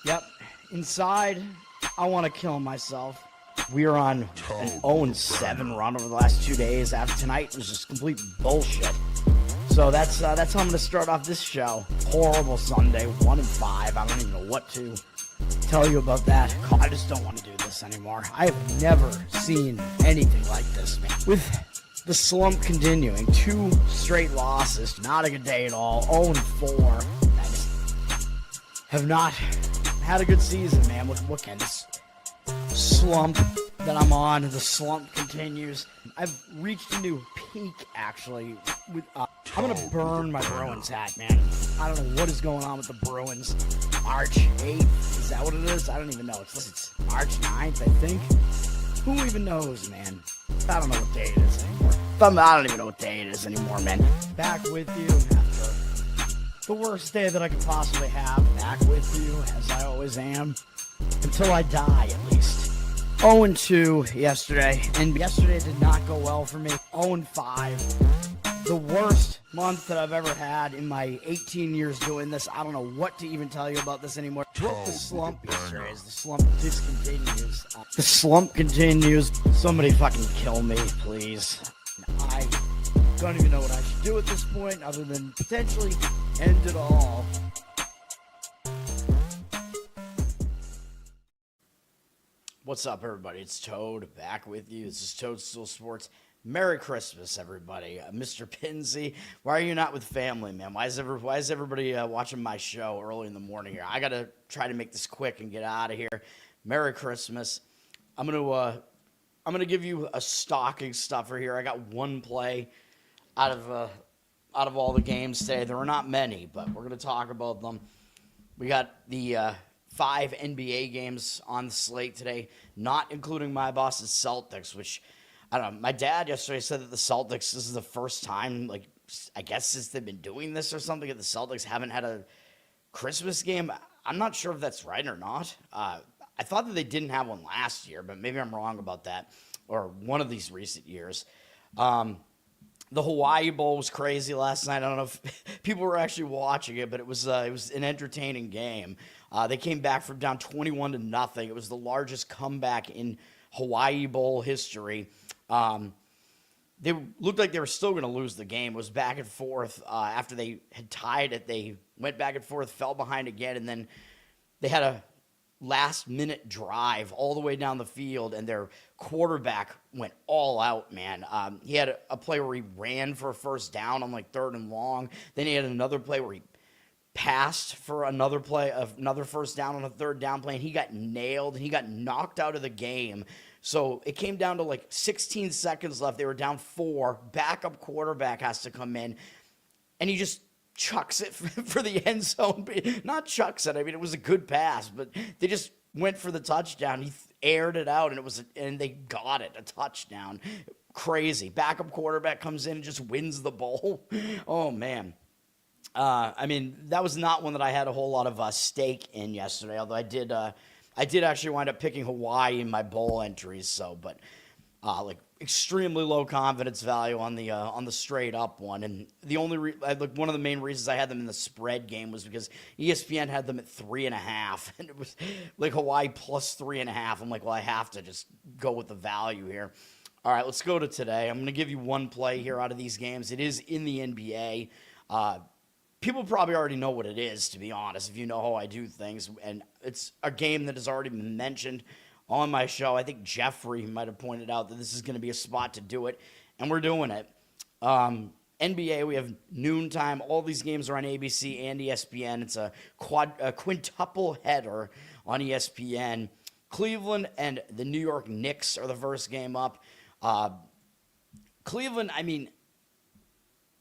Yep. Inside, I want to kill myself. We are on an 0-7 run over the last 2 days. After tonight was just complete bullshit. So that's how I'm going to start off this show. Horrible Sunday, 1-5. I don't even know what to tell you about that. I just don't want to do this anymore. I have never seen anything like this, man. With the slump continuing, 2 straight losses, not a good day at all. 0-4. I just have not had a good season, man. What kind of slump that I'm on? The slump continues. I've reached a new peak, actually. I'm going to burn my Bruins hat, man. I don't know what is going on with the Bruins. March 8th, is that what it is? I don't even know. It's March 9th, I think. Who even knows, man? I don't know what day it is anymore. I don't even know what day it is anymore, man. Back with you after the worst day that I could possibly have. Back with you, as I always am. Until I die, at least. 0-2 yesterday, and yesterday did not go well for me. 0-5. The worst month that I've ever had in my 18 years doing this. I don't know what to even tell you about this anymore. Broke the slump yesterday as the slump discontinues. The slump continues. Somebody fucking kill me, please. I don't even know what I should do at this point other than potentially end it all. What's up, everybody? It's Toad back with you. This is Toad Stool Sports. Merry Christmas, everybody. Mr. Pinsey, why are you not with family, man? Why is everybody watching my show early in the morning here? I got to try to make this quick and get out of here. Merry Christmas. I'm gonna give you a stocking stuffer here. I got one play out of all the games today. There are not many, but we're going to talk about them. We got the 5 NBA games on the slate today, not including my boss's Celtics, which, I don't know, my dad yesterday said that the Celtics, this is the first time, like, I guess since they've been doing this or something, that the Celtics haven't had a Christmas game. I'm not sure if that's right or not. I thought that they didn't have one last year, but maybe I'm wrong about that, or one of these recent years. The Hawaii Bowl was crazy last night. I don't know if people were actually watching it, but it was an entertaining game. They came back from down 21-0. It was the largest comeback in Hawaii Bowl history. They looked like they were still going to lose the game. It was back and forth. After they had tied it, they went back and forth, fell behind again, and then they had a last-minute drive all the way down the field, and their quarterback went all out, man. He had a play where he ran for a first down on, like, 3rd and long. Then he had another play where he passed for another first down on a 3rd down play, and he got nailed, and he got knocked out of the game. So it came down to, like, 16 seconds left. They were down 4. Backup quarterback has to come in, and he just chucks it for the end zone. Not chucks it. I mean, it was a good pass, but they just went for the touchdown. He aired it out, and they got it, a touchdown. Crazy. Backup quarterback comes in and just wins the bowl. Oh, man. I mean, that was not one that I had a whole lot of stake in yesterday, although I did actually wind up picking Hawaii in my bowl entries, but like, extremely low confidence value on the straight up one. And the only one of the main reasons I had them in the spread game was because ESPN had them at 3.5, and it was like Hawaii plus 3.5. I'm like, well, I have to just go with the value here. All right, let's go to today. I'm going to give you one play here out of these games. It is in the NBA. People probably already know what it is, to be honest, if you know how I do things. And it's a game that has already been mentioned on my show. I think Jeffrey might have pointed out that this is going to be a spot to do it, and we're doing it. NBA, we have noontime. All these games are on ABC and ESPN. It's a quintuple header on ESPN. Cleveland and the New York Knicks are the first game up. Cleveland, I mean,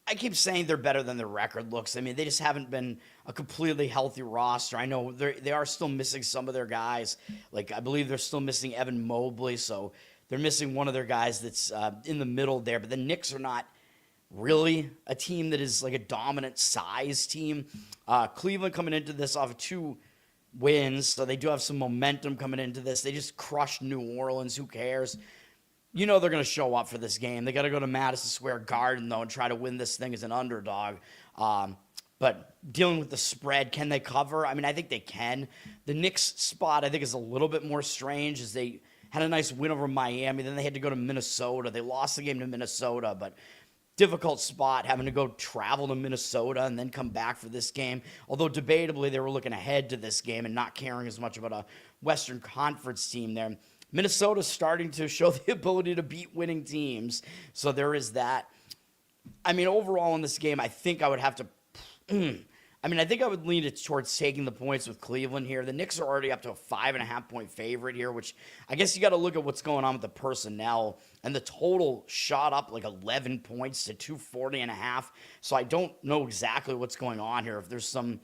I keep saying they're better than their record looks. I mean, they just haven't been a completely healthy roster. I know they are still missing some of their guys. Like, I believe they're still missing Evan Mobley, so they're missing one of their guys that's in the middle there. But the Knicks are not really a team that is like a dominant size team. Cleveland coming into this off of 2 wins, so they do have some momentum coming into this. They just crushed New Orleans. Who cares? You know they're going to show up for this game. They got to go to Madison Square Garden, though, and try to win this thing as an underdog. But dealing with the spread, can they cover? I mean, I think they can. The Knicks spot, I think, is a little bit more strange as they had a nice win over Miami. Then they had to go to Minnesota. They lost the game to Minnesota, but difficult spot having to go travel to Minnesota and then come back for this game. Although debatably they were looking ahead to this game and not caring as much about a Western Conference team there. Minnesota's starting to show the ability to beat winning teams. So there is that. I mean, overall in this game, I think I would have to I think I would lean it towards taking the points with Cleveland here. The Knicks are already up to a 5.5-point favorite here, which I guess you got to look at what's going on with the personnel. And the total shot up like 11 points to 240.5. So I don't know exactly what's going on here. If there's some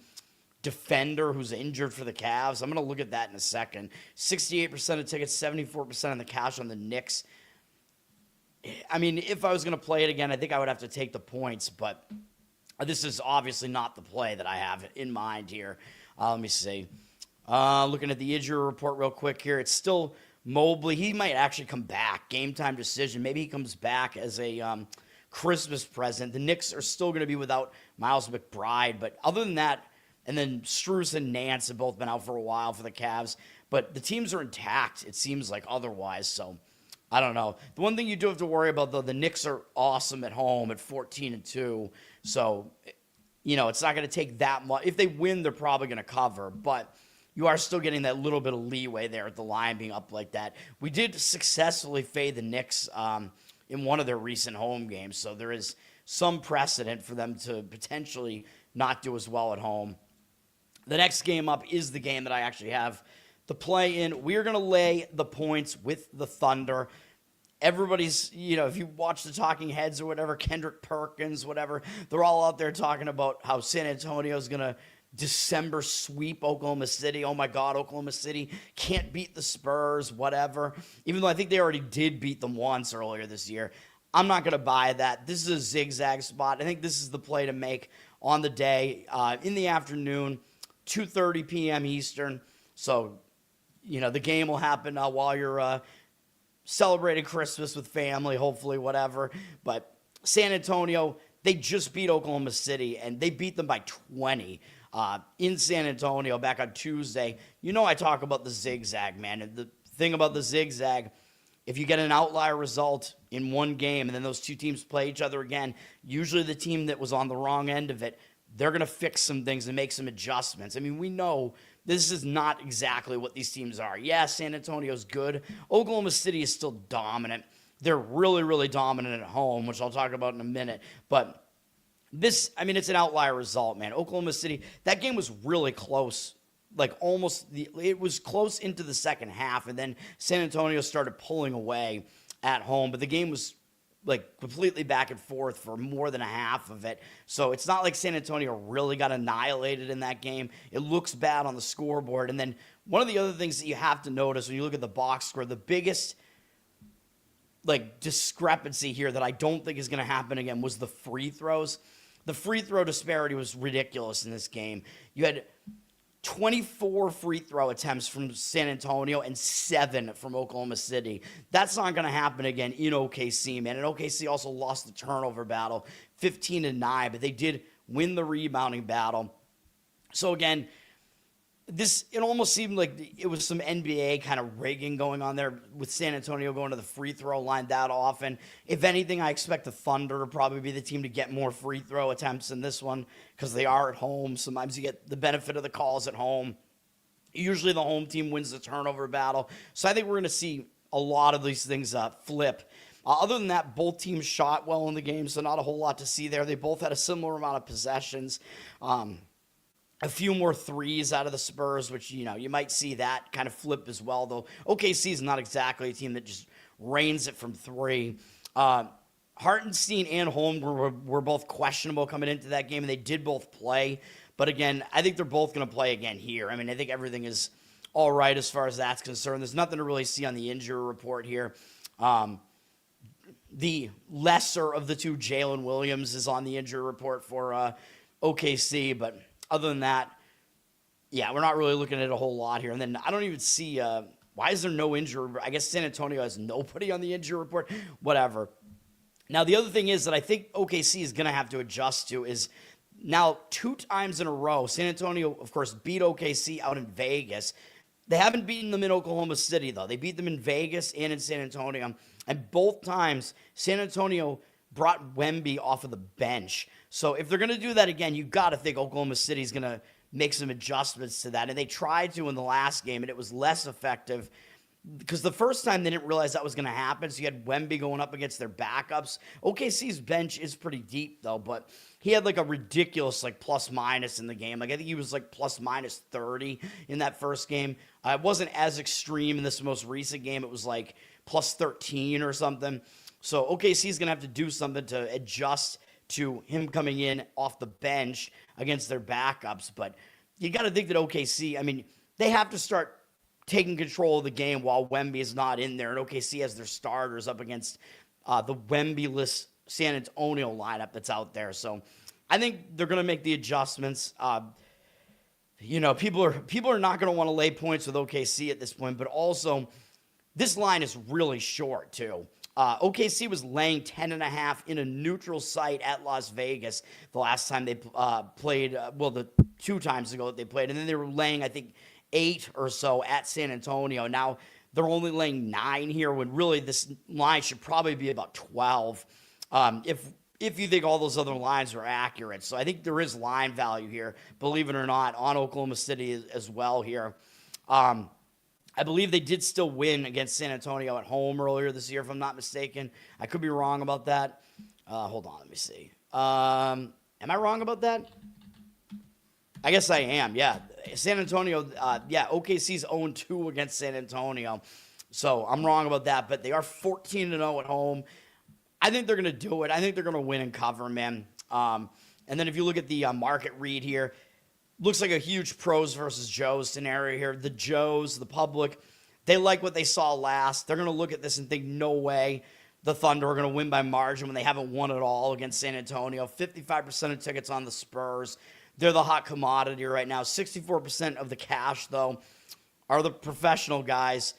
defender who's injured for the Cavs, I'm going to look at that in a second. 68% of tickets, 74% of the cash on the Knicks. I mean, if I was going to play it again, I think I would have to take the points, but this is obviously not the play that I have in mind here. Let me see. Looking at the injury report real quick here. It's still Mobley. He might actually come back. Game time decision. Maybe he comes back as a Christmas present. The Knicks are still going to be without Miles McBride. But other than that, and then Strus and Nance have both been out for a while for the Cavs. But the teams are intact, it seems like, otherwise. So I don't know. The one thing you do have to worry about, though, the Knicks are awesome at home at 14-2. So, it's not going to take that much. If they win, they're probably going to cover. But you are still getting that little bit of leeway there at the line being up like that. We did successfully fade the Knicks in one of their recent home games. So there is some precedent for them to potentially not do as well at home. The next game up is the game that I actually have the play in. We're going to lay the points with the Thunder. Everybody's, if you watch the talking heads or whatever, Kendrick Perkins, whatever, they're all out there talking about how San Antonio's going to December sweep Oklahoma City. Oh my God, Oklahoma City can't beat the Spurs, whatever. Even though I think they already did beat them once earlier this year. I'm not going to buy that. This is a zigzag spot. I think this is the play to make on the day, in the afternoon, 2:30 p.m. Eastern. So, the game will happen while you're celebrating Christmas with family, hopefully, whatever. But San Antonio, they just beat Oklahoma City, and they beat them by 20 in San Antonio back on Tuesday. I talk about the zigzag, man. And the thing about the zigzag, if you get an outlier result in one game and then those two teams play each other again, usually the team that was on the wrong end of it, they're going to fix some things and make some adjustments. I mean, we know this is not exactly what these teams are. Yeah, San Antonio's good. Oklahoma City is still dominant. They're really, really dominant at home, which I'll talk about in a minute. But it's an outlier result, man. Oklahoma City, that game was really close. It was close into the second half, and then San Antonio started pulling away at home. But the game was completely back and forth for more than a half of it. So it's not like San Antonio really got annihilated in that game. It looks bad on the scoreboard. And then one of the other things that you have to notice when you look at the box score, the biggest discrepancy here that I don't think is going to happen again was the free throws. The free throw disparity was ridiculous in this game. You had 24 free throw attempts from San Antonio and 7 from Oklahoma City. That's not going to happen again in OKC, man. And OKC also lost the turnover battle 15-9, but they did win the rebounding battle. So again, it almost seemed like it was some NBA kind of rigging going on there with San Antonio going to the free throw line that often. If anything, I expect the Thunder to probably be the team to get more free throw attempts in this one because they are at home. Sometimes you get the benefit of the calls at home. Usually the home team wins the turnover battle. So I think we're going to see a lot of these things flip. Other than that, both teams shot well in the game, so not a whole lot to see there. They both had a similar amount of possessions. A few more threes out of the Spurs, which, you might see that kind of flip as well, though OKC is not exactly a team that just rains it from three. Hartenstein and Holmgren were both questionable coming into that game, and they did both play. But again, I think they're both going to play again here. I think everything is all right as far as that's concerned. There's nothing to really see on the injury report here. The lesser of the two, Jalen Williams, is on the injury report for OKC, but other than that, yeah, we're not really looking at a whole lot here. And then I don't even see why is there no injury? I guess San Antonio has nobody on the injury report. Whatever. Now, the other thing is that I think OKC is going to have to adjust to is Now, 2 times in a row, San Antonio, of course, beat OKC out in Vegas. They haven't beaten them in Oklahoma City, though. They beat them in Vegas and in San Antonio. And both times, San Antonio brought Wemby off of the bench. So if they're going to do that again, you got to think Oklahoma City's going to make some adjustments to that. And they tried to in the last game, and it was less effective because the first time they didn't realize that was going to happen. So you had Wemby going up against their backups. OKC's bench is pretty deep, though, but he had like a ridiculous like plus minus in the game. Like I think he was like plus minus 30 in that first game. It wasn't as extreme in this most recent game. It was like plus 13 or something. So OKC's going to have to do something to adjust to him coming in off the bench against their backups. But you got to think that OKC, I mean, they have to start taking control of the game while Wemby is not in there. And OKC has their starters up against the Wemby-less San Antonio lineup that's out there. So I think they're going to make the adjustments. People are not going to want to lay points with OKC at this point, but also this line is really short too. OKC was laying 10.5 in a neutral site at Las Vegas the last time they played. The 2 times ago that they played, and then they were laying, I think, 8 or so at San Antonio. Now they're only laying 9 here, when really this line should probably be about 12. If you think all those other lines are accurate. So I think there is line value here, believe it or not, on Oklahoma City as well here. I believe they did still win against San Antonio at home earlier this year, if I'm not mistaken. I could be wrong about that. Hold on, let me see. Am I wrong about that? I guess I am, yeah. San Antonio, OKC's 0-2 against San Antonio. So I'm wrong about that, but they are 14-0 at home. I think they're going to do it. I think they're going to win and cover, man. And then if you look at the market read here, looks like a huge pros versus Joes scenario here. The Joes, the public, they like what they saw last. They're going to look at this and think, no way the Thunder are going to win by margin when they haven't won at all against San Antonio. 55% of tickets on the Spurs. They're the hot commodity right now. 64% of the cash, though, are the professional guys.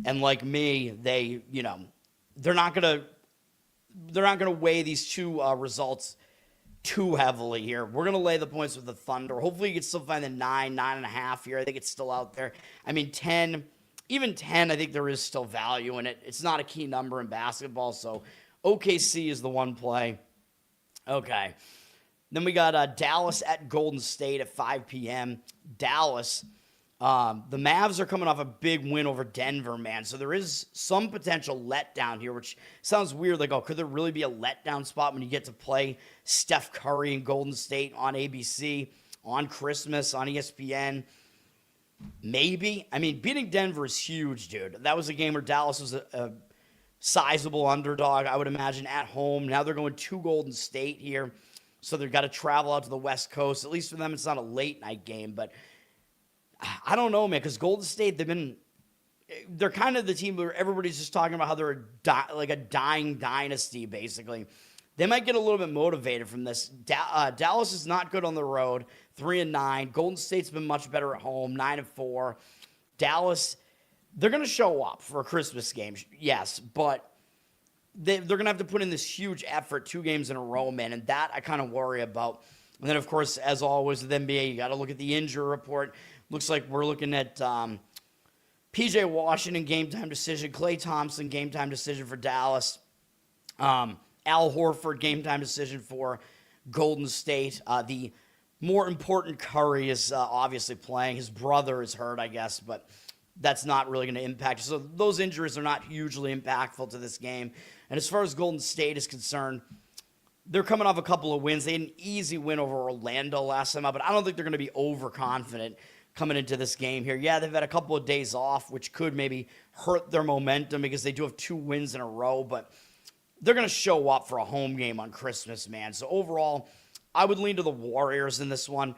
And like me, they're not going to weigh these two results too heavily here. We're going to lay the points with the Thunder. Hopefully you can still find the 9.5 here. I think it's still out there. I mean, 10, even 10, I think there is still value in it. It's not a key number in basketball, so OKC is the one play. Okay. Then we got Dallas at Golden State at 5 p.m. Dallas, the Mavs are coming off a big win over Denver, man. So there is some potential letdown here, which sounds weird. Like, could there really be a letdown spot when you get to play Steph Curry and Golden State on ABC, on Christmas, on ESPN? Maybe. I mean, beating Denver is huge, dude. That was a game where Dallas was a sizable underdog, I would imagine, at home. Now they're going to Golden State here. So they've got to travel out to the West Coast. At least for them, it's not a late-night game, but I don't know, man, because Golden State, they're kind of the team where everybody's just talking about how they're like a dying dynasty, basically. They might get a little bit motivated from this. Dallas is not good on the road, 3-9. Golden State's been much better at home, 9-4. Dallas, they're going to show up for a Christmas game, yes, but they're going to have to put in this huge effort 2 games in a row, man, and that I kind of worry about. And then, of course, as always with NBA, you got to look at the injury report. Looks like we're looking at P.J. Washington, game-time decision. Klay Thompson, game-time decision for Dallas. Al Horford, game-time decision for Golden State. The more important Curry is obviously playing. His brother is hurt, I guess, but that's not really going to impact. So those injuries are not hugely impactful to this game. And as far as Golden State is concerned, they're coming off a couple of wins. They had an easy win over Orlando last time out, but I don't think they're going to be overconfident coming into this game here. Yeah, they've had a couple of days off, which could maybe hurt their momentum because they do have 2 wins in a row, but they're going to show up for a home game on Christmas, man. So overall, I would lean to the Warriors in this one.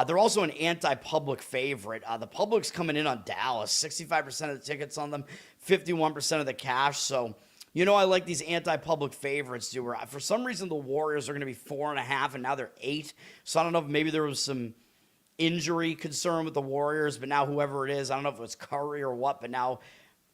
They're also an anti-public favorite. The public's coming in on Dallas, 65% of the tickets on them, 51% of the cash. So, I like these anti-public favorites, dude. For some reason, the Warriors are going to be 4.5, and now they're 8. So I don't know if maybe there was some injury concern with the Warriors, but now whoever it is, I don't know if it was Curry or what, but now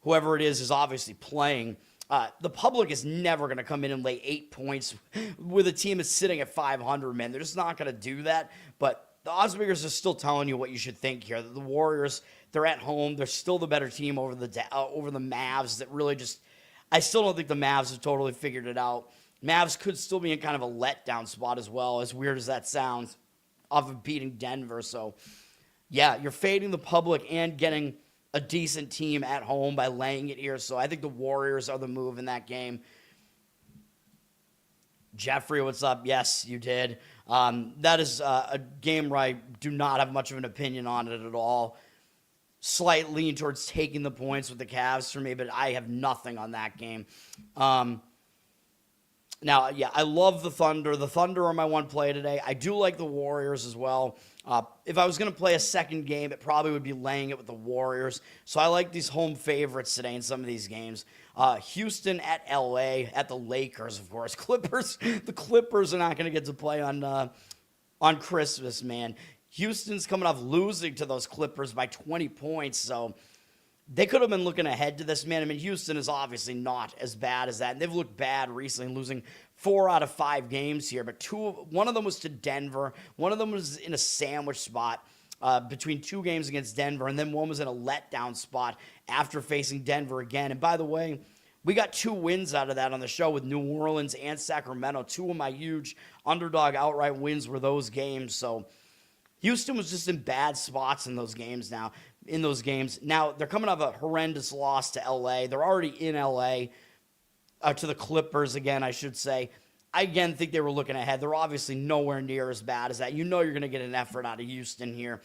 whoever it is obviously playing. The public is never going to come in and lay 8 points with a team that's sitting at 500, man. They're just not going to do that. But the odds makers are still telling you what you should think here. The Warriors, they're at home. They're still the better team over the Mavs that really just – I still don't think the Mavs have totally figured it out. Mavs could still be in kind of a letdown spot as well, as weird as that sounds, off of beating Denver. So, yeah, you're fading the public and getting – a decent team at home by laying it here. So I think the Warriors are the move in that game. Jeffrey, what's up? Yes, you did. That is a game where I do not have much of an opinion on it at all. Slight lean towards taking the points with the Cavs for me, but I have nothing on that game. Now, yeah, I love the Thunder. The Thunder are my one play today. I do like the Warriors as well. If I was going to play a second game, it probably would be laying it with the Warriors. So I like these home favorites today in some of these games. Houston at LA, at the Lakers, of course. The Clippers are not going to get to play on Christmas, man. Houston's coming off losing to those Clippers by 20 points, so they could have been looking ahead to this, man. I mean, Houston is obviously not as bad as that, and they've looked bad recently, losing 4 out of 5 games here. But one of them was to Denver. One of them was in a sandwich spot between 2 games against Denver, and then one was in a letdown spot after facing Denver again. And by the way, we got 2 wins out of that on the show with New Orleans and Sacramento. 2 of my huge underdog outright wins were those games. So Houston was just in bad spots in those games now. Now, they're coming off a horrendous loss to L.A. They're already in L.A., to the Clippers again, I should say. I, again, think they were looking ahead. They're obviously nowhere near as bad as that. You know you're going to get an effort out of Houston here,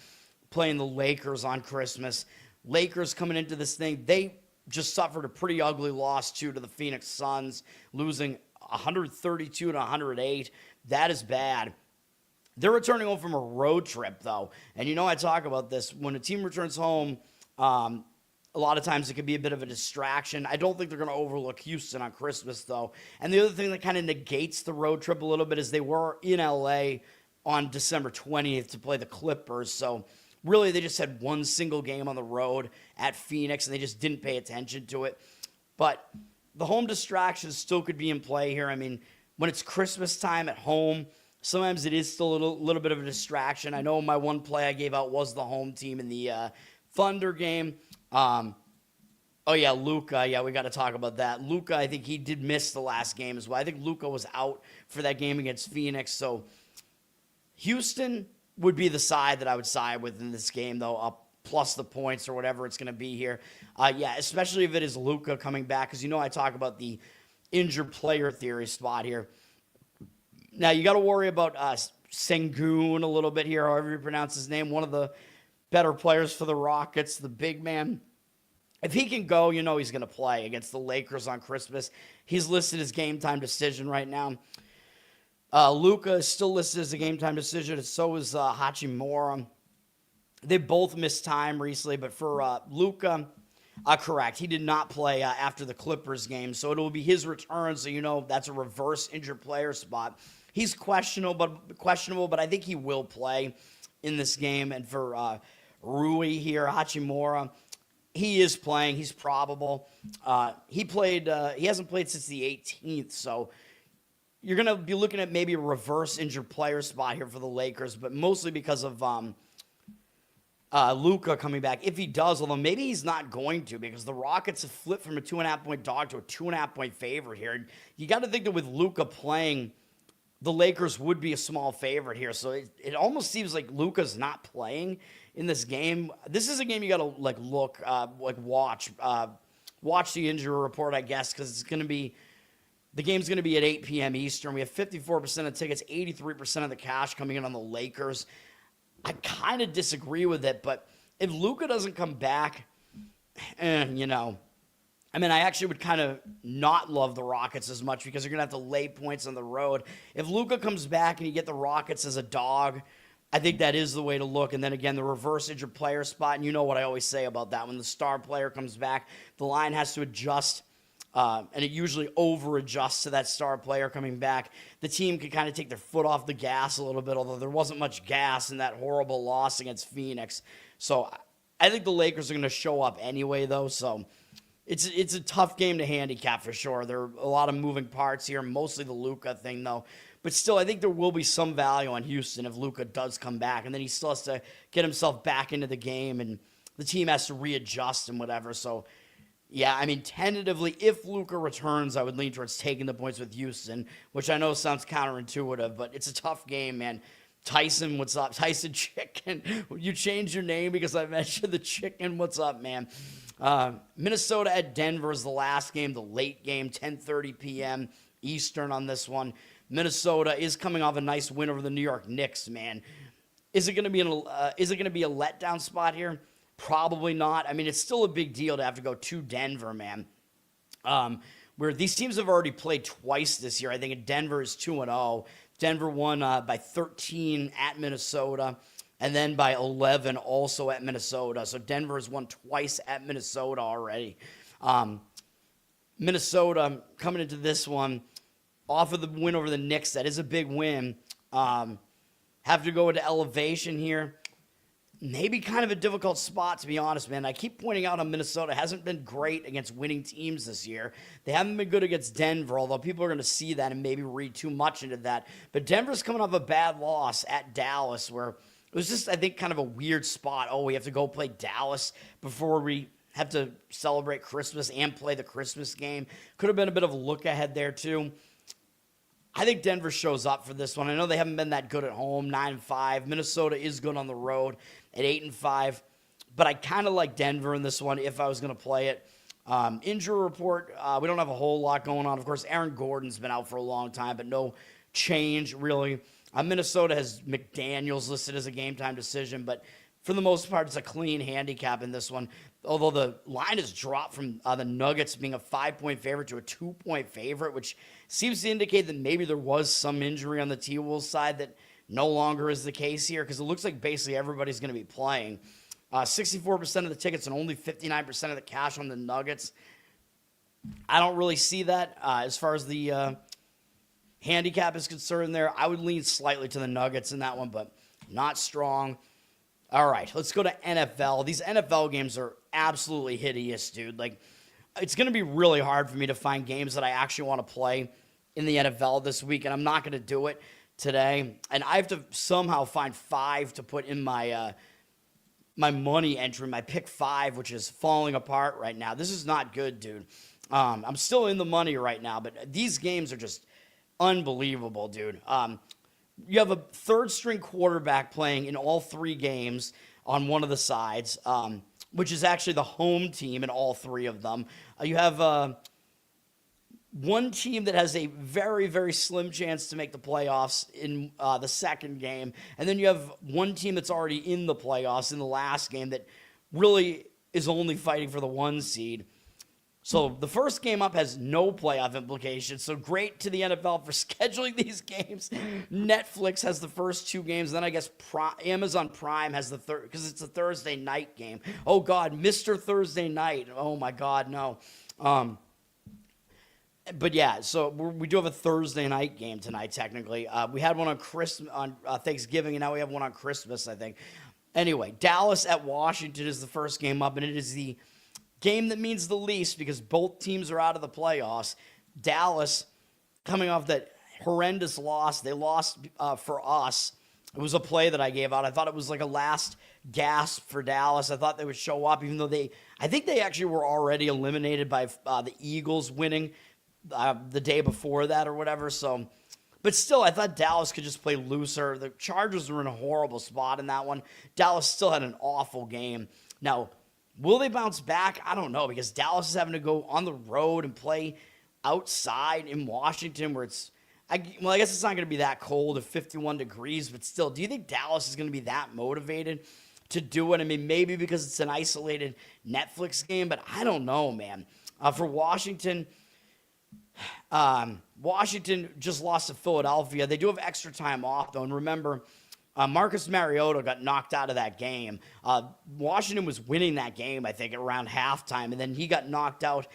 playing the Lakers on Christmas. Lakers coming into this thing, they just suffered a pretty ugly loss, too, to the Phoenix Suns, losing 132 to 108. That is bad. They're returning home from a road trip, though. And you know I talk about this. When a team returns home, a lot of times it can be a bit of a distraction. I don't think they're going to overlook Houston on Christmas, though. And the other thing that kind of negates the road trip a little bit is they were in L.A. on December 20th to play the Clippers. So really they just had one single game on the road at Phoenix, and they just didn't pay attention to it. But the home distractions still could be in play here. I mean, when it's Christmas time at home, sometimes it is still a little bit of a distraction. I know my one play I gave out was the home team in the Thunder game. Oh, yeah, Luka. Yeah, we got to talk about that. Luka, I think he did miss the last game as well. I think Luka was out for that game against Phoenix. So Houston would be the side that I would side with in this game, though, up plus the points or whatever it's going to be here. Yeah, especially if it is Luka coming back, because you know I talk about the injured player theory spot here. Now, you got to worry about Sengun a little bit here, however you pronounce his name, one of the better players for the Rockets, the big man. If he can go, you know he's going to play against the Lakers on Christmas. He's listed as game time decision right now. Luka is still listed as a game time decision, and so is Hachimura. They both missed time recently, but for Luka, correct, he did not play after the Clippers game, so it will be his return, so you know that's a reverse injured player spot. He's questionable, but I think he will play in this game. And for Rui here, Hachimura, he is playing. He's probable. He hasn't played since the 18th, so you're going to be looking at maybe a reverse injured player spot here for the Lakers, but mostly because of Luka coming back. If he does, although maybe he's not going to, because the Rockets have flipped from a 2.5-point dog to a 2.5-point favorite here. And you got to think that with Luka playing, the Lakers would be a small favorite here. So it almost seems like Luka's not playing in this game. This is a game you got to watch the injury report, I guess, because the game's going to be at 8 p.m. Eastern. We have 54% of tickets, 83% of the cash coming in on the Lakers. I kind of disagree with it, but if Luka doesn't come back, I actually would kind of not love the Rockets as much because you're going to have to lay points on the road. If Luka comes back and you get the Rockets as a dog, I think that is the way to look. And then again, the reverse injured player spot, and you know what I always say about that. When the star player comes back, the line has to adjust, and it usually over-adjusts to that star player coming back. The team can kind of take their foot off the gas a little bit, although there wasn't much gas in that horrible loss against Phoenix. So I think the Lakers are going to show up anyway, though, so It's a tough game to handicap for sure. There are a lot of moving parts here, mostly the Luka thing though. But still, I think there will be some value on Houston if Luka does come back, and then he still has to get himself back into the game, and the team has to readjust and whatever. So, yeah, I mean, tentatively, if Luka returns, I would lean towards taking the points with Houston, which I know sounds counterintuitive, but it's a tough game, man. Tyson, what's up? Tyson Chicken. You changed your name because I mentioned the chicken. What's up, man? Minnesota at Denver is the last game, the late game, 10:30 p.m. Eastern on this one. Minnesota is coming off a nice win over the New York Knicks, man. Is it going to be a letdown spot here? Probably not. I mean, it's still a big deal to have to go to Denver, man. Where these teams have already played twice this year. I think Denver is 2-0. Denver won by 13 at Minnesota, and then by 11 also at Minnesota. So Denver has won twice at Minnesota already. Minnesota coming into this one off of the win over the Knicks. That is a big win. Have to go into elevation here. Maybe kind of a difficult spot, to be honest, man. I keep pointing out how Minnesota hasn't been great against winning teams this year. They haven't been good against Denver, although people are going to see that and maybe read too much into that. But Denver's coming off a bad loss at Dallas, where it was just, I think, kind of a weird spot. Oh, we have to go play Dallas before we have to celebrate Christmas and play the Christmas game. Could have been a bit of a look ahead there, too. I think Denver shows up for this one. I know they haven't been that good at home, 9-5. Minnesota is good on the road at 8-5. But I kind of like Denver in this one if I was going to play it. Injury report, we don't have a whole lot going on. Of course, Aaron Gordon's been out for a long time, but no change, really. Minnesota has McDaniels listed as a game-time decision, but for the most part, it's a clean handicap in this one. Although the line has dropped from the Nuggets being a 5-point favorite to a 2-point favorite, which seems to indicate that maybe there was some injury on the T-Wolves side that no longer is the case here, because it looks like basically everybody's going to be playing. 64% of the tickets and only 59% of the cash on the Nuggets. I don't really see that as far as the handicap is concerned there. I would lean slightly to the Nuggets in that one, but not strong. All right, let's go to NFL. These NFL games are absolutely hideous, dude. Like, it's going to be really hard for me to find games that I actually want to play in the NFL this week, and I'm not going to do it today. And I have to somehow find 5 to put in my my money entry, my pick 5, which is falling apart right now. This is not good, dude. I'm still in the money right now, but these games are just unbelievable, dude. You have a third-string quarterback playing in all 3 games on one of the sides, which is actually the home team in all 3 of them. You have one team that has a very, very slim chance to make the playoffs in the second game, and then you have one team that's already in the playoffs in the last game that really is only fighting for the 1 seed. So the first game up has no playoff implications. So great to the NFL for scheduling these games. Netflix has the first 2 games. Then I guess Amazon Prime has the third, because it's a Thursday night game. Oh, God, Mr. Thursday Night. Oh, my God, no. But, yeah, so we do have a Thursday night game tonight, technically. We had one on Thanksgiving, and now we have one on Christmas, I think. Anyway, Dallas at Washington is the first game up, and it is the game that means the least because both teams are out of the playoffs. Dallas, coming off that horrendous loss, they lost for us. It was a play that I gave out. I thought it was like a last gasp for Dallas. I thought they would show up, even though I think they actually were already eliminated by the Eagles winning the day before that or whatever. So, but still, I thought Dallas could just play looser. The Chargers were in a horrible spot in that one. Dallas still had an awful game. Now, will they bounce back? I don't know, because Dallas is having to go on the road and play outside in Washington where I guess it's not going to be that cold at 51 degrees, but still, do you think Dallas is going to be that motivated to do it? I mean, maybe because it's an isolated Netflix game, but I don't know, man. For Washington, Washington just lost to Philadelphia. They do have extra time off, though, and remember, Marcus Mariota got knocked out of that game. Washington was winning that game, I think, around halftime, and then he got knocked out.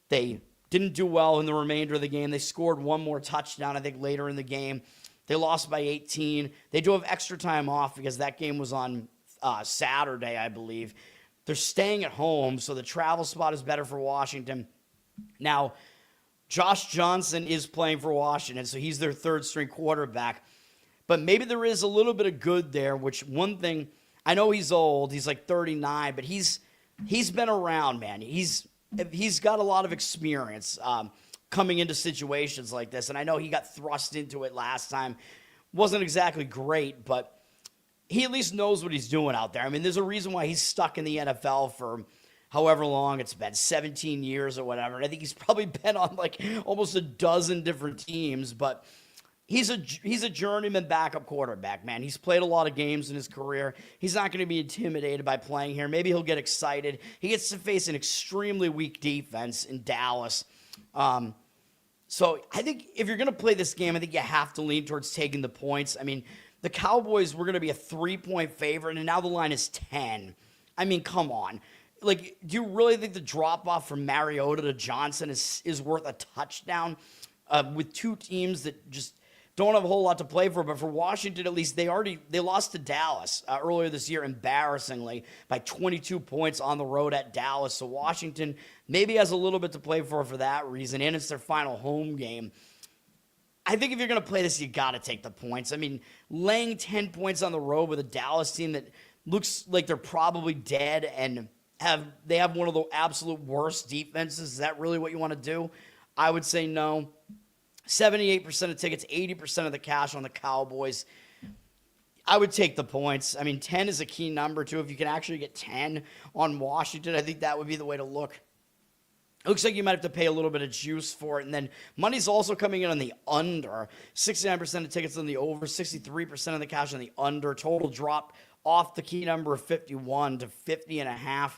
They didn't do well in the remainder of the game. They scored one more touchdown, I think, later in the game. They lost by 18. They do have extra time off because that game was on Saturday, I believe. They're staying at home, so the travel spot is better for Washington. Now, Josh Johnson is playing for Washington, so he's their third string quarterback. But maybe there is a little bit of good there, which one thing, I know he's old, he's like 39, but he's been around, man. He's got a lot of experience coming into situations like this, and I know he got thrust into it last time. Wasn't exactly great, but he at least knows what he's doing out there. I mean, there's a reason why he's stuck in the NFL for however long it's been, 17 years or whatever. And I think he's probably been on like almost a dozen different teams, but he's a journeyman backup quarterback, man. He's played a lot of games in his career. He's not going to be intimidated by playing here. Maybe he'll get excited. He gets to face an extremely weak defense in Dallas. So I think if you're going to play this game, I think you have to lean towards taking the points. I mean, the Cowboys were going to be a 3-point favorite, and now the line is 10. I mean, come on. Like, do you really think the drop-off from Mariota to Johnson is worth a touchdown with two teams that just don't have a whole lot to play for? But for Washington, at least, they lost to Dallas earlier this year, embarrassingly, by 22 points on the road at Dallas. So Washington maybe has a little bit to play for that reason, and it's their final home game. I think if you're going to play this, you got to take the points. I mean, laying 10 points on the road with a Dallas team that looks like they're probably dead and they have one of the absolute worst defenses, is that really what you want to do? I would say no. 78% of tickets, 80% of the cash on the Cowboys. I would take the points. I mean, 10 is a key number, too. If you can actually get 10 on Washington, I think that would be the way to look. It looks like you might have to pay a little bit of juice for it. And then money's also coming in on the under. 69% of tickets on the over, 63% of the cash on the under. Total drop off the key number of 51 to 50.5.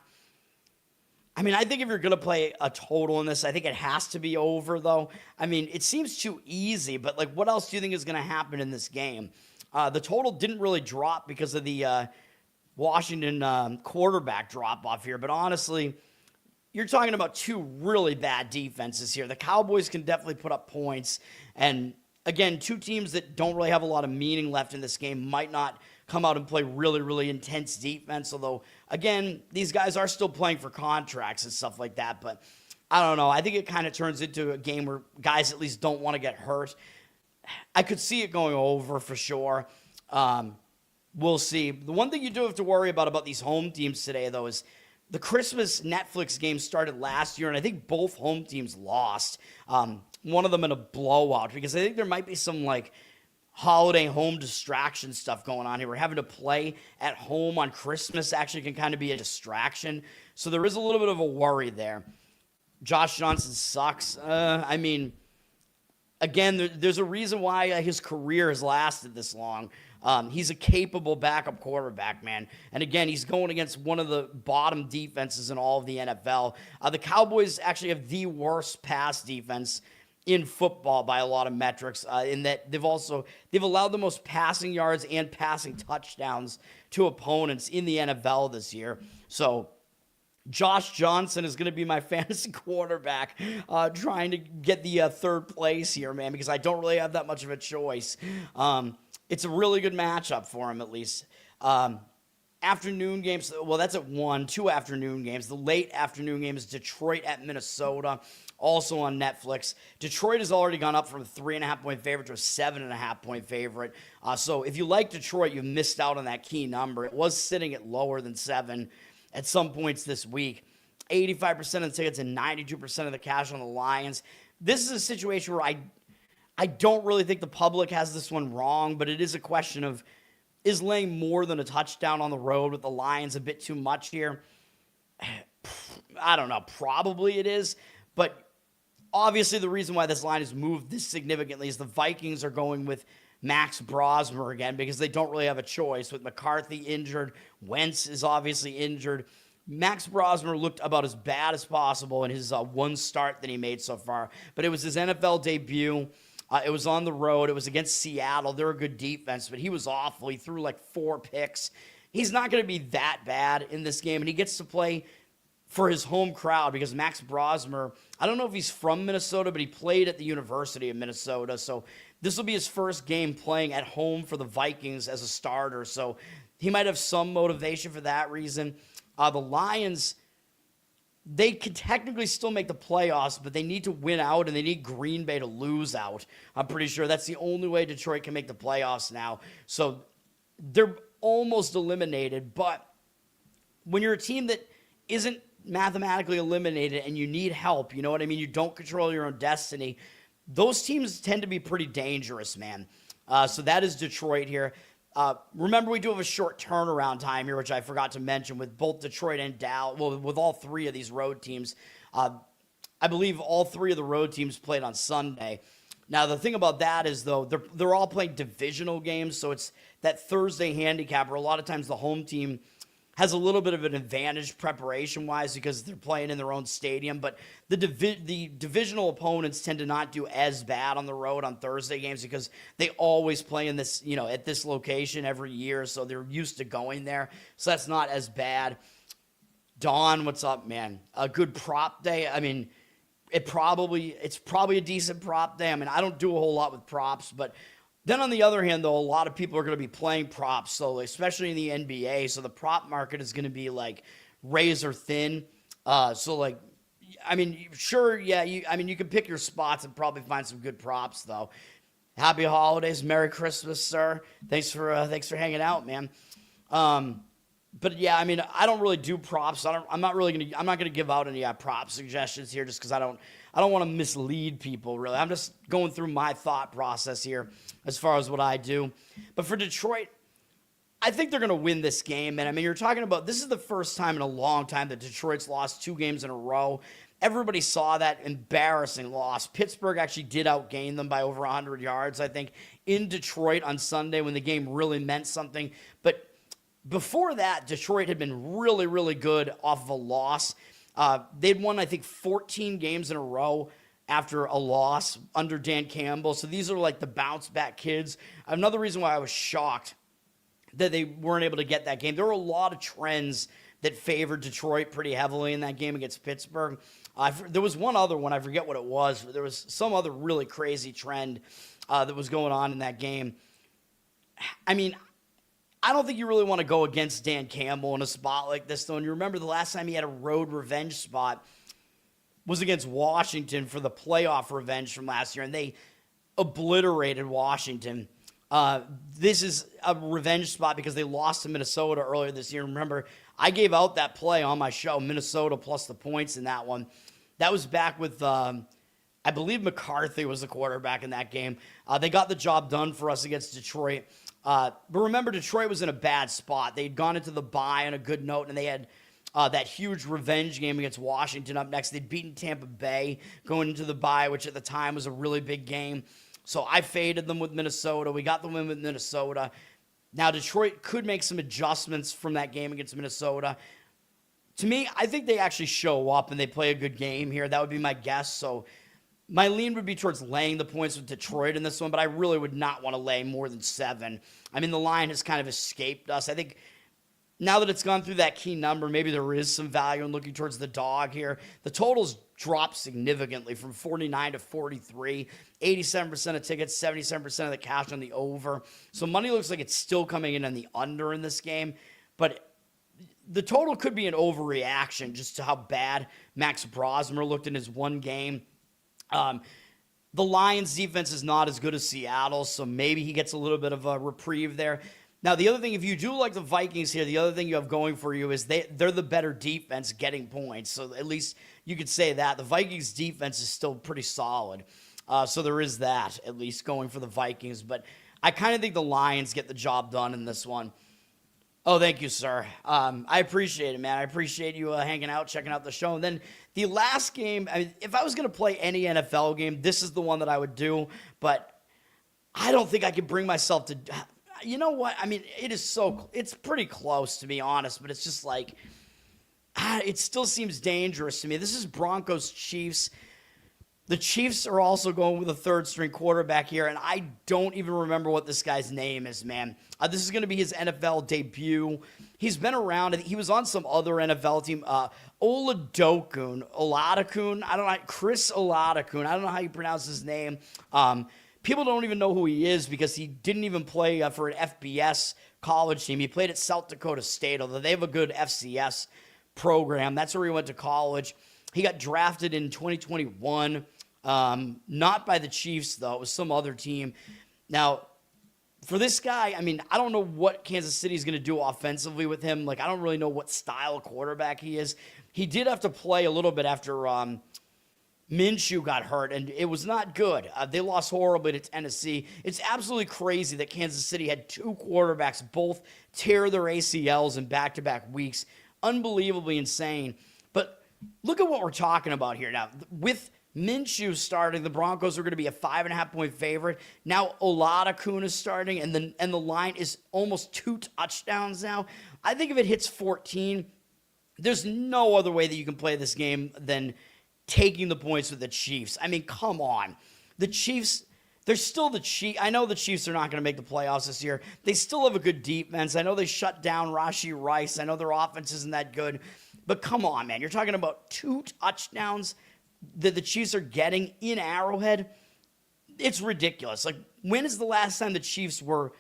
I mean, I think if you're going to play a total in this, I think it has to be over, though. I mean, it seems too easy, but, like, what else do you think is going to happen in this game? The total didn't really drop because of the Washington quarterback drop-off here, but honestly, you're talking about two really bad defenses here. The Cowboys can definitely put up points. And, again, two teams that don't really have a lot of meaning left in this game might not come out and play really, really intense defense. Although, again, these guys are still playing for contracts and stuff like that. But I don't know. I think it kind of turns into a game where guys at least don't want to get hurt. I could see it going over for sure. We'll see. The one thing you do have to worry about these home teams today, though, is the Christmas Netflix game started last year, and I think both home teams lost. One of them in a blowout, because I think there might be some, like, holiday home distraction stuff going on here. We're having to play at home on Christmas actually can kind of be a distraction. So there is a little bit of a worry there. Josh Johnson sucks. I mean, again, there's a reason why his career has lasted this long. He's a capable backup quarterback, man. And again, he's going against one of the bottom defenses in all of the NFL. The Cowboys actually have the worst pass defense in football by a lot of metrics, in that they've allowed the most passing yards and passing touchdowns to opponents in the NFL this year. So Josh Johnson is going to be my fantasy quarterback, trying to get the third place here, man, because I don't really have that much of a choice. It's a really good matchup for him, at least. Afternoon games, well, that's at 1, 2 afternoon games. The late afternoon game is Detroit at Minnesota, also on Netflix. Detroit has already gone up from a 3.5-point favorite to a 7.5-point favorite. So if you like Detroit, you've missed out on that key number. It was sitting at lower than 7 at some points this week. 85% of the tickets and 92% of the cash on the Lions. This is a situation where I don't really think the public has this one wrong, but it is a question of, is laying more than a touchdown on the road with the Lions a bit too much here? I don't know. Probably it is. But obviously the reason why this line has moved this significantly is the Vikings are going with Max Brosmer again because they don't really have a choice. With McCarthy injured, Wentz is obviously injured. Max Brosmer looked about as bad as possible in his one start that he made so far. But it was his NFL debut. It was on the road. It was against Seattle. They're a good defense, but he was awful. He threw like 4 picks. He's not going to be that bad in this game, and he gets to play for his home crowd because Max Brosmer, I don't know if he's from Minnesota, but he played at the University of Minnesota, so this will be his first game playing at home for the Vikings as a starter, so he might have some motivation for that reason. The Lions, they could technically still make the playoffs, but they need to win out, and they need Green Bay to lose out. I'm pretty sure that's the only way Detroit can make the playoffs now. So they're almost eliminated, but when you're a team that isn't mathematically eliminated and you need help, you know what I mean? You don't control your own destiny. Those teams tend to be pretty dangerous, man. So that is Detroit here. Remember, we do have a short turnaround time here, which I forgot to mention with both Detroit and Dallas. Well, with all three of these road teams. I believe all three of the road teams played on Sunday. Now, the thing about that is, though, they're all playing divisional games, so it's that Thursday handicap where a lot of times the home team has a little bit of an advantage preparation-wise because they're playing in their own stadium. But the divisional opponents tend to not do as bad on the road on Thursday games because they always play in this, at this location every year, so they're used to going there. So that's not as bad. Don, what's up, man? A good prop day. I mean, it's probably a decent prop day. I mean, I don't do a whole lot with props, but then on the other hand, though, a lot of people are going to be playing props, so especially in the NBA, so the prop market is going to be like razor thin. Sure, yeah, you can pick your spots and probably find some good props, though. Happy holidays, Merry Christmas, sir. Thanks for hanging out, man. But yeah, I mean, I don't really do props. I'm not gonna give out any prop suggestions here just because I don't want to mislead people, really. I'm just going through my thought process here as far as what I do. But for Detroit, I think they're going to win this game. And I mean, you're talking about this is the first time in a long time that Detroit's lost 2 games in a row. Everybody saw that embarrassing loss. Pittsburgh actually did outgain them by over 100 yards, I think, in Detroit on Sunday when the game really meant something. But before that, Detroit had been really, really good off of a loss. They'd won, I think, 14 games in a row after a loss under Dan Campbell. So these are like the bounce-back kids. Another reason why I was shocked that they weren't able to get that game. There were a lot of trends that favored Detroit pretty heavily in that game against Pittsburgh. There was one other one. I forget what it was, but there was some other really crazy trend that was going on in that game. I mean, I don't think you really want to go against Dan Campbell in a spot like this, though. And you remember the last time he had a road revenge spot was against Washington for the playoff revenge from last year, and they obliterated Washington. This is a revenge spot because they lost to Minnesota earlier this year. Remember, I gave out that play on my show, Minnesota plus the points in that one. That was back with, I believe McCarthy was the quarterback in that game. They got the job done for us against Detroit. But remember, Detroit was in a bad spot. They'd gone into the bye on a good note, and they had that huge revenge game against Washington up next. They'd beaten Tampa Bay going into the bye, which at the time was a really big game. So I faded them with Minnesota. We got the win with Minnesota. Now, Detroit could make some adjustments from that game against Minnesota. To me, I think they actually show up and they play a good game here. That would be my guess. So my lean would be towards laying the points with Detroit in this one, but I really would not want to lay more than 7. I mean, the line has kind of escaped us. I think now that it's gone through that key number, maybe there is some value in looking towards the dog here. The totals dropped significantly from 49 to 43. 87% of tickets, 77% of the cash on the over. So money looks like it's still coming in on the under in this game, but the total could be an overreaction just to how bad Max Brosmer looked in his one game. The Lions defense is not as good as Seattle, so maybe he gets a little bit of a reprieve there. Now, the other thing, if you do like the Vikings here, the other thing you have going for you is they're the better defense getting points. So at least you could say that. The Vikings defense is still pretty solid. So there is that, at least going for the Vikings. But I kind of think the Lions get the job done in this one. Oh, thank you, sir. I appreciate it, man. I appreciate you hanging out, checking out the show. And then the last game, I mean, if I was going to play any NFL game, this is the one that I would do. But I don't think I could bring myself to... You know what? I mean, it's pretty close, to be honest. But it's just like... it still seems dangerous to me. This is Broncos-Chiefs. The Chiefs are also going with a third-string quarterback here, and I don't even remember what this guy's name is, man. This is going to be his NFL debut. He's been around. He was on some other NFL team. Oladokun. I don't know. Chris Oladokun. I don't know how you pronounce his name. People don't even know who he is because he didn't even play for an FBS college team. He played at South Dakota State, although they have a good FCS program. That's where he went to college. He got drafted in 2021, not by the Chiefs, though. It was some other team. Now, for this guy, I mean, I don't know what Kansas City is going to do offensively with him. Like, I don't really know what style quarterback he is. He did have to play a little bit after Minshew got hurt, and it was not good. They lost horribly to Tennessee. It's absolutely crazy that Kansas City had two quarterbacks both tear their ACLs in back-to-back weeks. Unbelievably insane. But look at what we're talking about here now. With Minshew starting, the Broncos are going to be a 5.5-point favorite. Now Olave is starting, and the line is almost 2 touchdowns now. I think if it hits 14, there's no other way that you can play this game than taking the points with the Chiefs. I mean, come on. The Chiefs, they're still the Chiefs. I know the Chiefs are not going to make the playoffs this year. They still have a good defense. I know they shut down Rashee Rice. I know their offense isn't that good. But come on, man. You're talking about 2 touchdowns that the Chiefs are getting in Arrowhead. It's ridiculous. Like, when is the last time the Chiefs were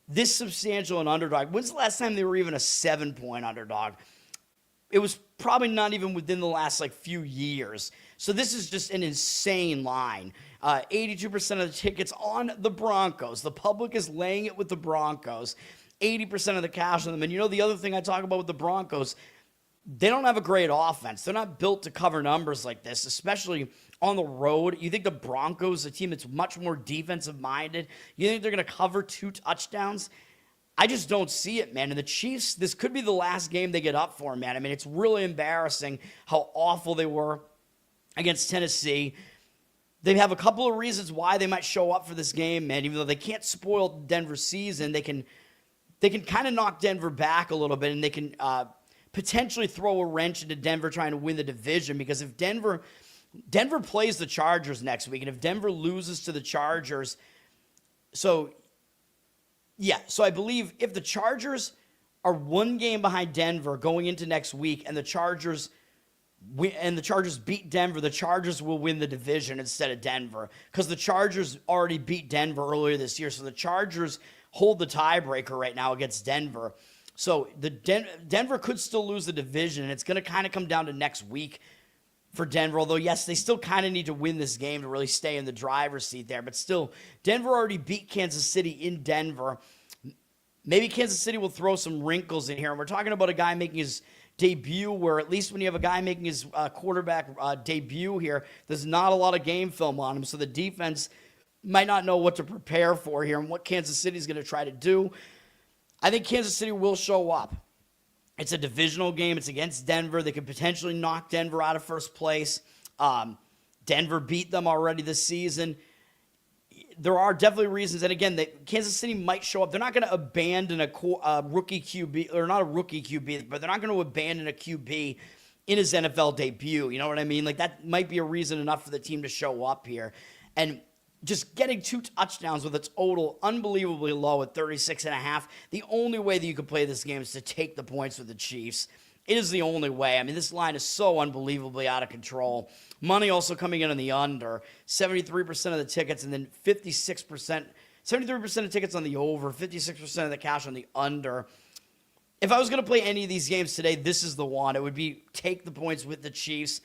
this substantial an underdog? When's the last time they were even a 7-point underdog? It was probably not even within the last, few years. So this is just an insane line. 82% of the tickets on the Broncos. The public is laying it with the Broncos. 80% of the cash on them. And the other thing I talk about with the Broncos, they don't have a great offense. They're not built to cover numbers like this, especially on the road. You think the Broncos, a team that's much more defensive-minded, you think they're going to cover 2 touchdowns? I just don't see it, man. And the Chiefs, this could be the last game they get up for, man. I mean, it's really embarrassing how awful they were against Tennessee. They have a couple of reasons why they might show up for this game, man. Even though they can't spoil Denver's season, they can kind of knock Denver back a little bit, and they can potentially throw a wrench into Denver trying to win the division, because if Denver plays the Chargers next week, and if Denver loses to the Chargers, so I believe if the Chargers are 1 game behind Denver going into next week, and the Chargers beat Denver, the Chargers will win the division instead of Denver, because the Chargers already beat Denver earlier this year, so the Chargers hold the tiebreaker right now against Denver. So Denver could still lose the division, and it's going to kind of come down to next week for Denver, although, yes, they still kind of need to win this game to really stay in the driver's seat there. But still, Denver already beat Kansas City in Denver. Maybe Kansas City will throw some wrinkles in here. And we're talking about a guy making his debut, where at least when you have a guy making his quarterback debut here, there's not a lot of game film on him. So the defense might not know what to prepare for here and what Kansas City is going to try to do. I think Kansas City will show up. It's a divisional game. It's against Denver. They could potentially knock Denver out of first place. Denver beat them already this season. There are definitely reasons. And again, Kansas City might show up. They're not going to abandon a rookie QB, or not a rookie QB, but they're not going to abandon a QB in his NFL debut. You know what I mean? Like, that might be a reason enough for the team to show up here. And just getting 2 touchdowns with a total unbelievably low at 36.5. The only way that you could play this game is to take the points with the Chiefs. It is the only way. I mean, this line is so unbelievably out of control. Money also coming in on the under. 73% of the tickets, and then 73% of tickets on the over, 56% of the cash on the under. If I was going to play any of these games today, this is the one. It would be take the points with the Chiefs.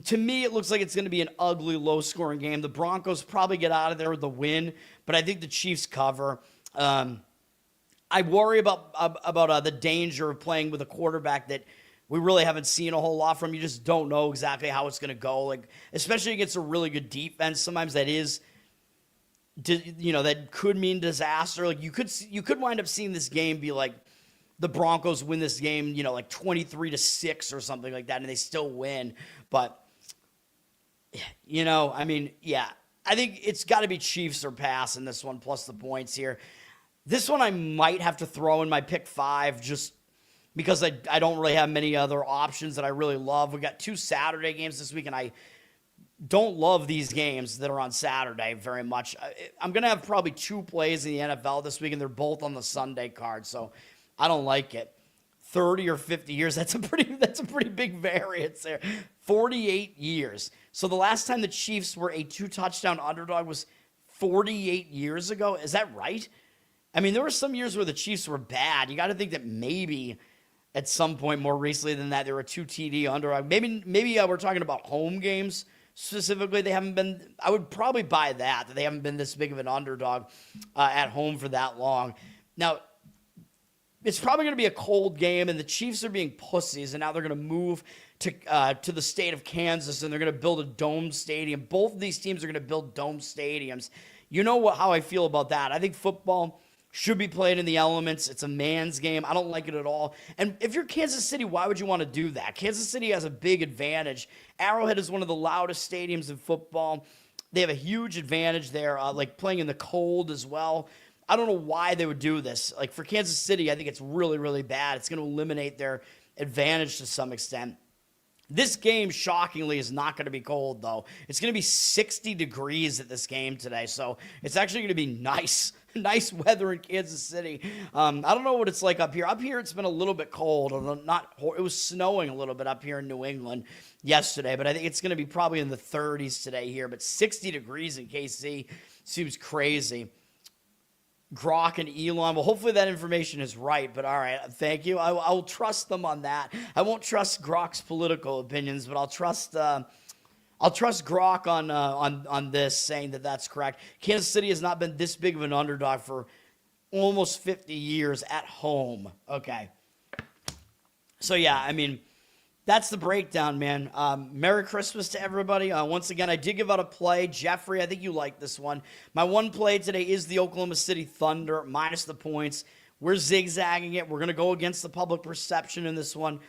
To me, it looks like it's going to be an ugly, low-scoring game. The Broncos probably get out of there with the win, but I think the Chiefs cover. I worry about the danger of playing with a quarterback that we really haven't seen a whole lot from. You just don't know exactly how it's going to go. Like, especially against a really good defense, sometimes that is, that could mean disaster. Like, you could wind up seeing this game be like the Broncos win this game, like 23-6 or something like that, and they still win. But, I think it's got to be Chiefs or pass in this one, plus the points here. This one I might have to throw in my pick 5 just because I don't really have many other options that I really love. We got 2 Saturday games this week, and I don't love these games that are on Saturday very much. I'm going to have probably 2 plays in the NFL this week, and they're both on the Sunday card, so I don't like it. 30 or 50 years, that's a pretty big variance there. 48 years. So the last time the Chiefs were a 2-touchdown underdog was 48 years ago. Is that right? I mean, there were some years where the Chiefs were bad. You got to think that maybe at some point more recently than that, there were 2 TD underdog. Maybe we're talking about home games specifically. They haven't been. I would probably buy that they haven't been this big of an underdog at home for that long. Now, it's probably going to be a cold game, and the Chiefs are being pussies, and now they're going to move to the state of Kansas, and they're going to build a dome stadium. Both of these teams are going to build dome stadiums. You know how I feel about that. I think football should be played in the elements. It's a man's game. I don't like it at all. And if you're Kansas City, why would you want to do that? Kansas City has a big advantage. Arrowhead is one of the loudest stadiums in football. They have a huge advantage there, like playing in the cold as well. I don't know why they would do this. Like for Kansas City, I think it's really, really bad. It's going to eliminate their advantage to some extent. This game, shockingly, is not going to be cold, though. It's going to be 60 degrees at this game today, so it's actually going to be nice. Nice weather in Kansas City. I don't know what it's like up here. Up here, it's been a little bit cold. It was snowing a little bit up here in New England yesterday, but I think it's going to be probably in the 30s today here. But 60 degrees in KC seems crazy. Gronk and Elon. Well, hopefully that information is right, but all right, thank you. I will trust them on that. I won't trust Gronk's political opinions, but I'll trust Gronk on this, saying that that's correct. Kansas City has not been this big of an underdog for almost 50 years at home. Okay. So, yeah, I mean, that's the breakdown, man. Merry Christmas to everybody. Once again, I did give out a play. Jeffrey, I think you like this one. My one play today is the Oklahoma City Thunder, minus the points. We're zigzagging it. We're going to go against the public perception in this one.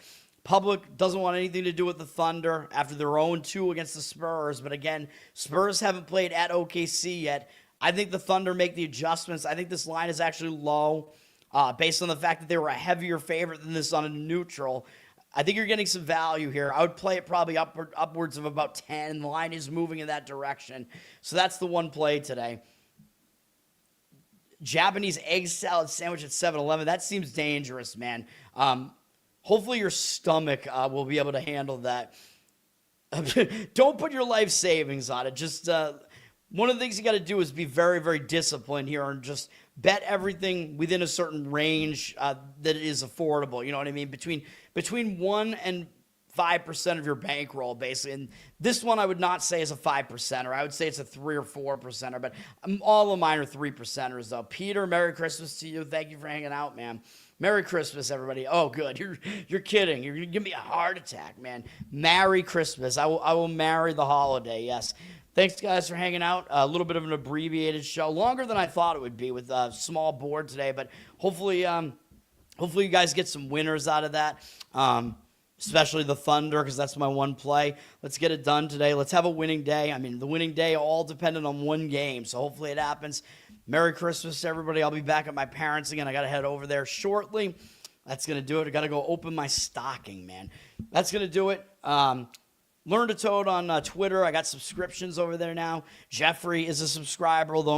Public doesn't want anything to do with the Thunder after their 0-2 against the Spurs. But again, Spurs haven't played at OKC yet. I think the Thunder make the adjustments. I think this line is actually low based on the fact that they were a heavier favorite than this on a neutral. I think you're getting some value here. I would play it probably upwards of about 10. The line is moving in that direction. So that's the one play today. Japanese egg salad sandwich at 7-Eleven. That seems dangerous, man. Hopefully your stomach will be able to handle that. Don't put your life savings on it. Just one of the things you got to do is be very, very disciplined here and just bet everything within a certain range that is affordable. You know what I mean? Between 1 and 5% of your bankroll, basically. And this one I would not say is a 5%er. I would say it's a 3 or 4%er. But all of mine are 3%ers, though. Peter, Merry Christmas to you. Thank you for hanging out, man. Merry Christmas, everybody. Oh, good. You're kidding. You're going to give me a heart attack, man. Merry Christmas. I will marry the holiday, yes. Thanks, guys, for hanging out. A little bit of an abbreviated show. Longer than I thought it would be with a small board today. But hopefully you guys get some winners out of that. Especially the Thunder, because that's my one play. Let's get it done today. Let's have a winning day. I mean, the winning day all dependent on one game, so hopefully it happens. Merry Christmas to everybody. I'll be back at my parents' again. I got to head over there shortly. That's going to do it. I got to go open my stocking, man. That's going to do it. Learn to Toad on Twitter. I got subscriptions over there now. Jeffrey is a subscriber, although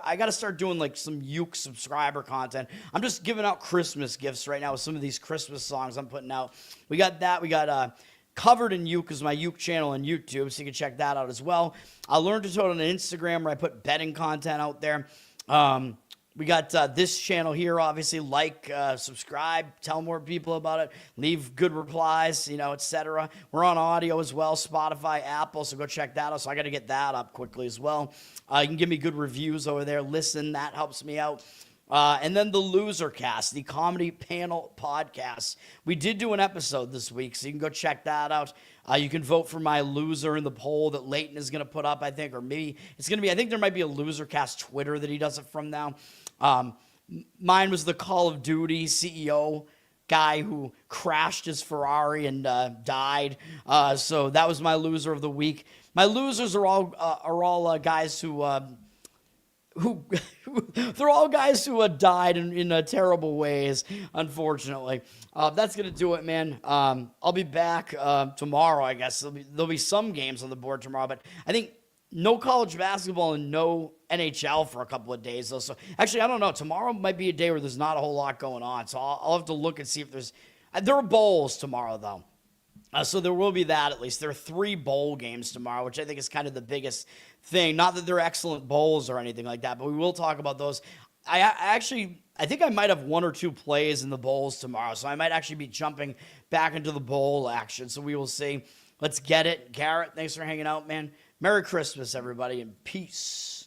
I got to start doing like some Uke subscriber content. I'm just giving out Christmas gifts right now with some of these Christmas songs I'm putting out. We got that. We got Covered in Uke is my Uke channel on YouTube, so you can check that out as well. Learn to Toad on Instagram, where I put betting content out there. We got this channel here, obviously. Subscribe, tell more people about it, leave good replies, etc. We're on audio as well, Spotify, Apple, so go check that out. So I got to get that up quickly as well. You can give me good reviews over there. Listen, that helps me out. And then the Loser Cast, the comedy panel podcast. We did do an episode this week, so you can go check that out. You can vote for my loser in the poll that Leighton is going to put up, I think, or maybe it's going to be, I think there might be a Loser Cast Twitter that he does it from now. Mine was the Call of Duty CEO guy who crashed his Ferrari and died. So that was my loser of the week. My losers are all guys who they're all guys who died in terrible ways, unfortunately. That's going to do it, man. I'll be back tomorrow, I guess. There'll be some games on the board tomorrow, but I think no college basketball and no NHL for a couple of days, though. So, actually, I don't know. Tomorrow might be a day where there's not a whole lot going on, so I'll have to look and see if there's... There are bowls tomorrow, though. So there will be that at least. There are 3 bowl games tomorrow, which I think is kind of the biggest thing. Not that they're excellent bowls or anything like that, but we will talk about those. I think I might have one or two plays in the bowls tomorrow, so I might actually be jumping back into the bowl action. So we will see. Let's get it. Garrett, thanks for hanging out, man. Merry Christmas, everybody, and peace.